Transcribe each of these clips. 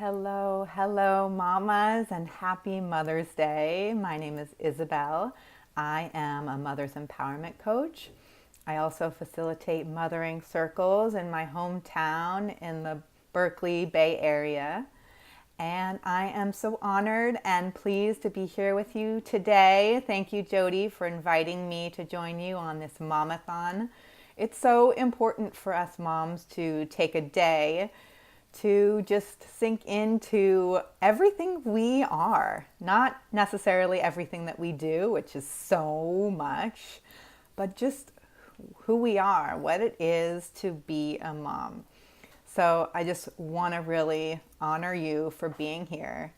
Hello, mamas, and happy Mother's Day. My name is Isabel. I am a mother's empowerment coach. I also facilitate mothering circles in my hometown in the Berkeley Bay Area. And I am so honored and pleased to be here with you today. Thank you, Jody, for inviting me to join you on this Mom-a-thon. It's so important for us moms to take a day to just sink into everything we are, not necessarily everything that we do, which is so much, but just who we are, what it is to be a mom. So I just want to really honor you for being here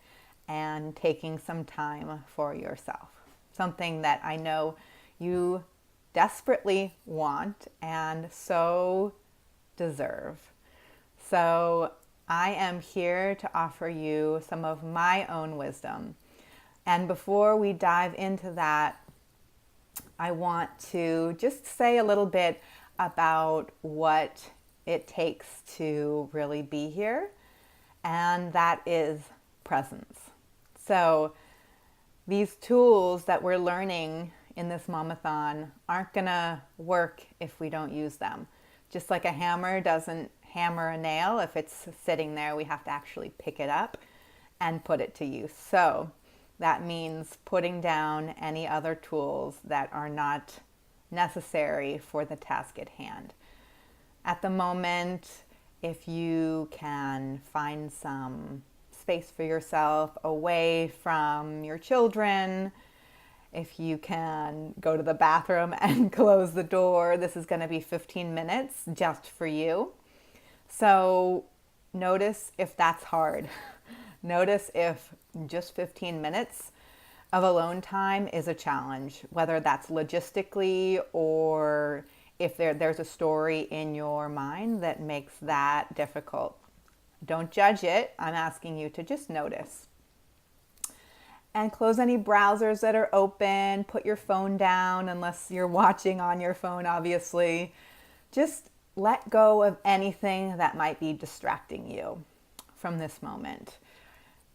and taking some time for yourself. Something that I know you desperately want and so deserve. So I am here to offer you some of my own wisdom. And before we dive into that, I want to just say a little bit about what it takes to really be here, and that is presence. So these tools that we're learning in this Mom-a-thon aren't gonna work if we don't use them. Just like a hammer doesn't hammer a nail, if it's sitting there, we have to actually pick it up and put it to use. So that means putting down any other tools that are not necessary for the task at hand. At the moment, if you can find some space for yourself away from your children, if you can go to the bathroom and close the door, this is going to be 15 minutes just for you. So notice if that's hard. Notice if just 15 minutes of alone time is a challenge, whether that's logistically or if there's a story in your mind that makes that difficult. Don't judge it. I'm asking you to just notice. And close any browsers that are open. Put your phone down unless you're watching on your phone, obviously. Just let go of anything that might be distracting you from this moment.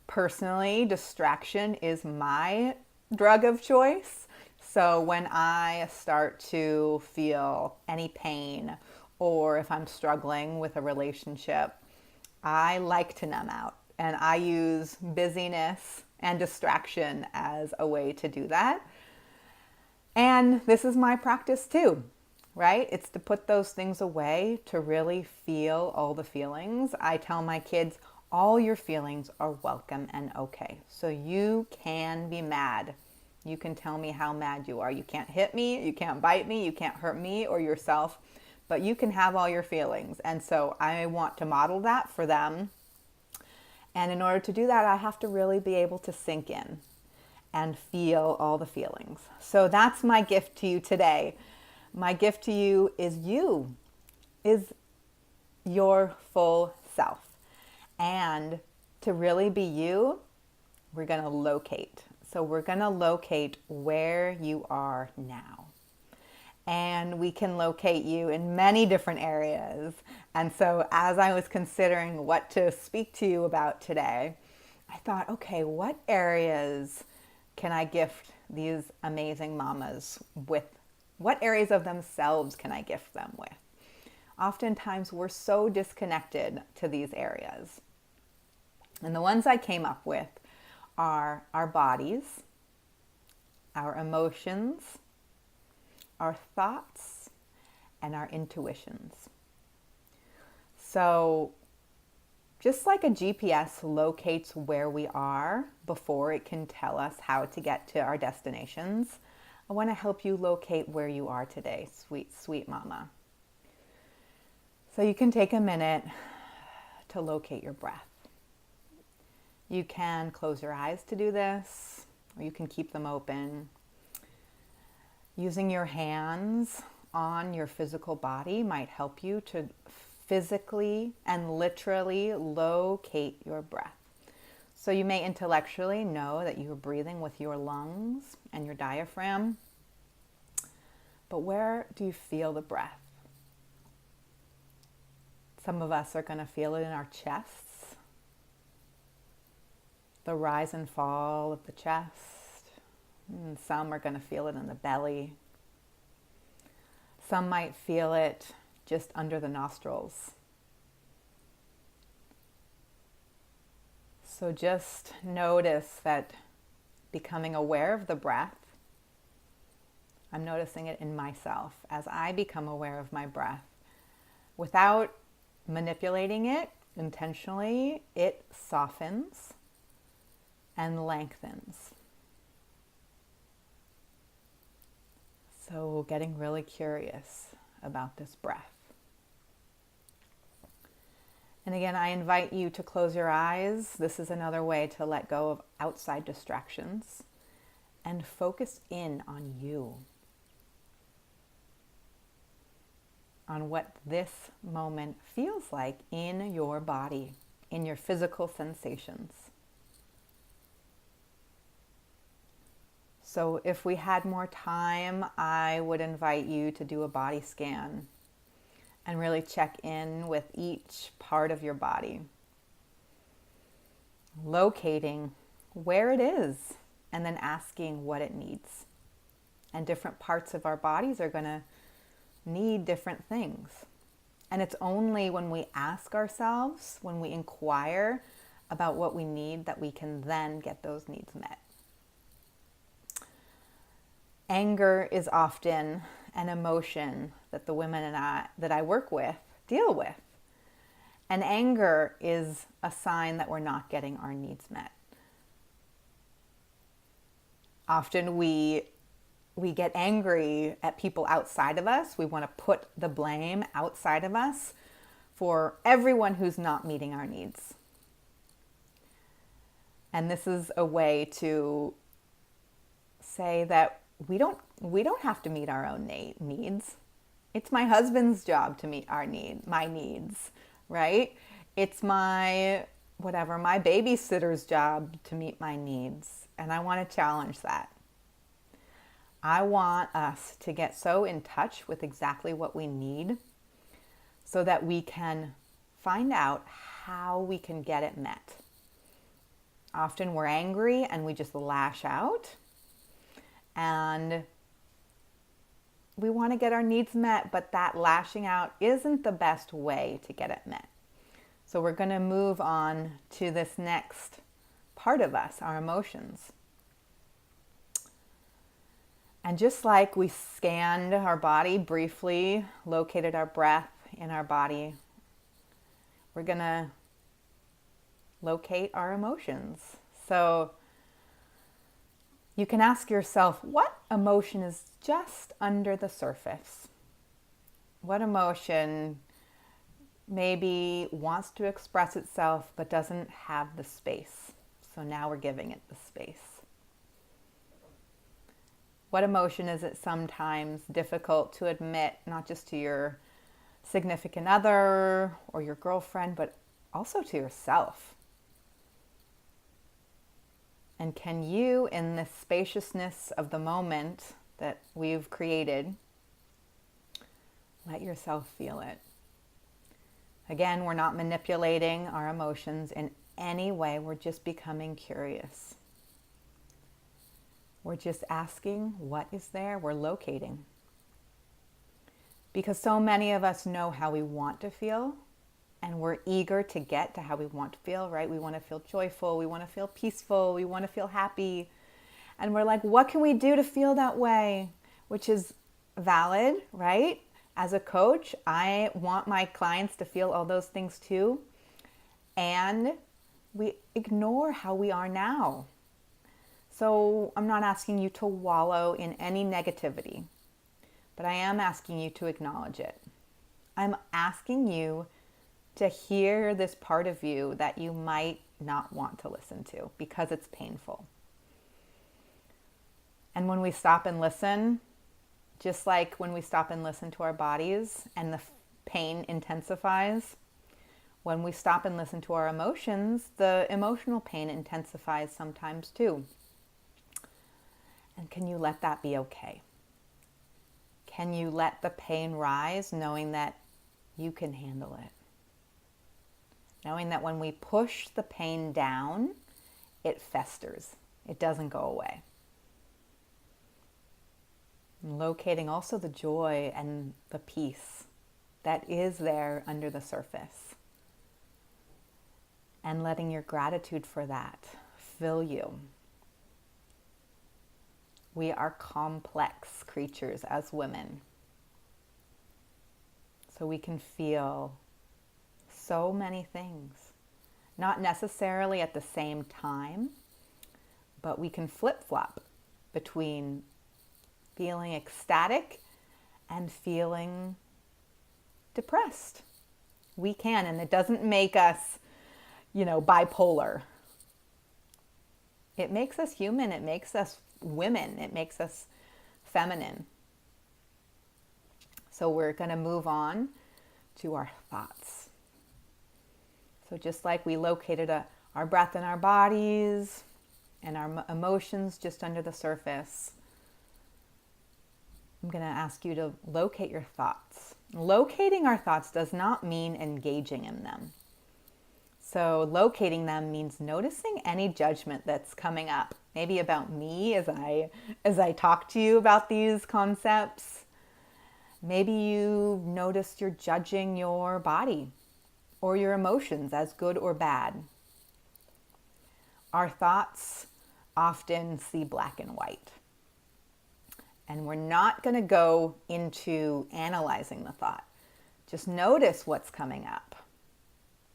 Personally, distraction is my drug of choice. So when I start to feel any pain or if I'm struggling with a relationship, I like to numb out, and I use busyness and distraction as a way to do that. And this is my practice too, right? It's to put those things away to really feel all the feelings. I tell my kids, all your feelings are welcome and okay. So you can be mad. You can tell me how mad you are. You can't hit me, you can't bite me, you can't hurt me or yourself, but you can have all your feelings. And so I want to model that for them. And in order to do that, I have to really be able to sink in and feel all the feelings. So that's my gift to you today. My gift to you, is your full self. And to really be you, we're going to locate. So we're going to locate where you are now. And we can locate you in many different areas. And so as I was considering what to speak to you about today, I thought, okay, what areas can I gift these amazing mamas with? What areas of themselves can I gift them with? Oftentimes we're so disconnected to these areas. And the ones I came up with are our bodies, our emotions, our thoughts, and our intuitions. So just like a GPS locates where we are before it can tell us how to get to our destinations, I want to help you locate where you are today, sweet, sweet mama. So you can take a minute to locate your breath. You can close your eyes to do this, or you can keep them open. Using your hands on your physical body might help you to physically and literally locate your breath. So you may intellectually know that you're breathing with your lungs and your diaphragm, but where do you feel the breath? Some of us are going to feel it in our chests. the rise and fall of the chest. And some are going to feel it in the belly. Some might feel it just under the nostrils. So just notice that becoming aware of the breath, I'm noticing it in myself as I become aware of my breath. Without manipulating it intentionally, it softens and lengthens. So getting really curious about this breath. And again, I invite you to close your eyes. This is another way to let go of outside distractions and focus in on you, on what this moment feels like in your body, in your physical sensations. So if we had more time, I would invite you to do a body scan and really check in with each part of your body, locating where it is and then asking what it needs. And different parts of our bodies are going to need different things. And it's only when we ask ourselves, when we inquire about what we need, that we can then get those needs met. Anger is often an emotion that the women that I work with deal with. And anger is a sign that we're not getting our needs met. Often we get angry at people outside of us. We want to put the blame outside of us for everyone who's not meeting our needs. And this is a way to say that we don't have to meet our own needs. It's my husband's job to meet my needs, right? It's my babysitter's job to meet my needs. And I want to challenge that. I want us to get so in touch with exactly what we need so that we can find out how we can get it met. Often we're angry and we just lash out. And we want to get our needs met, but that lashing out isn't the best way to get it met. So we're going to move on to this next part of us, our emotions. And just like we scanned our body briefly, located our breath in our body, we're going to locate our emotions. So you can ask yourself, what emotion is just under the surface? What emotion maybe wants to express itself but doesn't have the space? So now we're giving it the space. What emotion is it sometimes difficult to admit, not just to your significant other or your girlfriend, but also to yourself? And can you, in this spaciousness of the moment that we've created, let yourself feel it? Again, we're not manipulating our emotions in any way. We're just becoming curious. We're just asking what is there. We're locating. Because so many of us know how we want to feel, and we're eager to get to how we want to feel, right? We want to feel joyful. We want to feel peaceful. We want to feel happy. And we're like, what can we do to feel that way? Which is valid, right? As a coach, I want my clients to feel all those things too. And we ignore how we are now. So I'm not asking you to wallow in any negativity, but I am asking you to acknowledge it. I'm asking you to hear this part of you that you might not want to listen to because it's painful. And when we stop and listen, just like when we stop and listen to our bodies and the pain intensifies, when we stop and listen to our emotions, the emotional pain intensifies sometimes too. And can you let that be okay? Can you let the pain rise knowing that you can handle it? Knowing that when we push the pain down, it festers. It doesn't go away. And locating also the joy and the peace that is there under the surface. And letting your gratitude for that fill you. We are complex creatures as women. So we can feel so many things. Not necessarily at the same time, but we can flip-flop between feeling ecstatic and feeling depressed. We can, and it doesn't make us, bipolar. It makes us human. It makes us women. It makes us feminine. So we're going to move on to our thoughts. So just like we located our breath in our bodies and our emotions just under the surface, I'm going to ask you to locate your thoughts. Locating our thoughts does not mean engaging in them. So locating them means noticing any judgment that's coming up, maybe about me as I talk to you about these concepts. Maybe you noticed you're judging your body or your emotions as good or bad. Our thoughts often see black and white. And we're not going to go into analyzing the thought. Just notice what's coming up.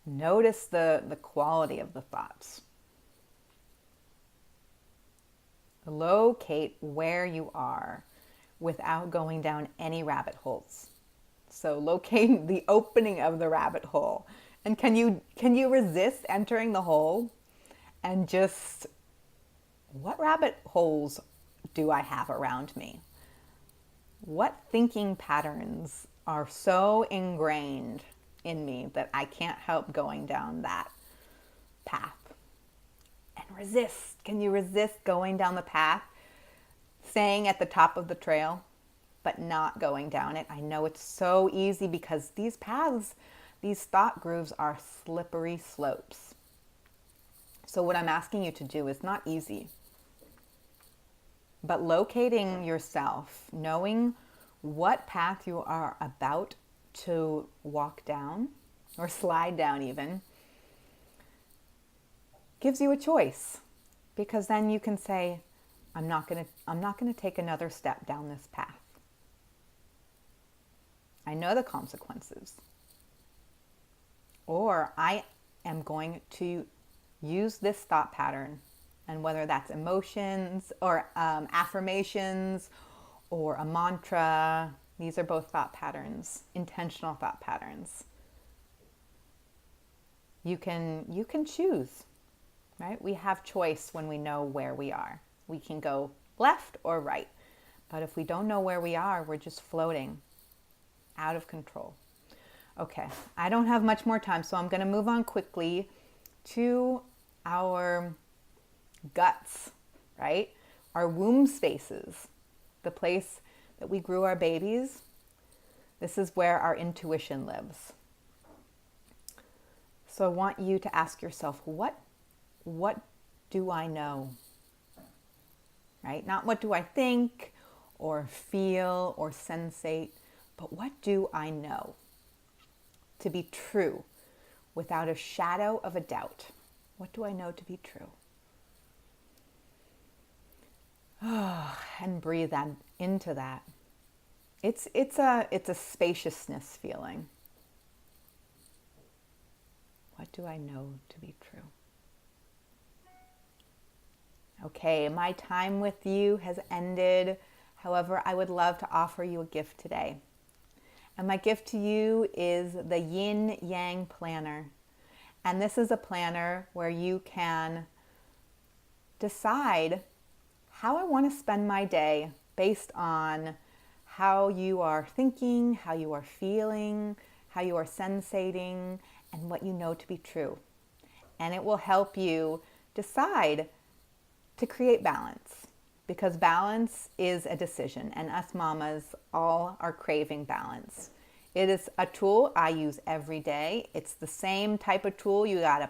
Notice the quality of the thoughts. Locate where you are without going down any rabbit holes. So locate the opening of the rabbit hole. And can you resist entering the hole and just, what rabbit holes do I have around me? What thinking patterns are so ingrained in me that I can't help going down that path? And resist. Can you resist going down the path, staying at the top of the trail, but not going down it? I know it's so easy because these paths, these thought grooves are slippery slopes. So what I'm asking you to do is not easy. But locating yourself, knowing what path you are about to walk down or slide down even, gives you a choice, because then you can say, I'm not going to take another step down this path. I know the consequences. Or I am going to use this thought pattern, and whether that's emotions or affirmations or a mantra, these are both thought patterns, intentional thought patterns. You can choose, right? We have choice when we know where we are. We can go left or right. But if we don't know where we are, we're just floating out of control. Okay, I don't have much more time, so I'm going to move on quickly to our guts, right? Our womb spaces, the place that we grew our babies. This is where our intuition lives. So I want you to ask yourself, what do I know? Right? Not what do I think or feel or sensate, but what do I know to be true without a shadow of a doubt? What do I know to be true? And breathe into that. It's a spaciousness feeling. What do I know to be true? Okay, my time with you has ended. However, I would love to offer you a gift today. And my gift to you is the Yin Yang Planner. And this is a planner where you can decide how I want to spend my day based on how you are thinking, how you are feeling, how you are sensating, and what you know to be true. And it will help you decide to create balance, because balance is a decision, and us mamas all are craving balance. It is a tool I use every day. It's the same type of tool you gotta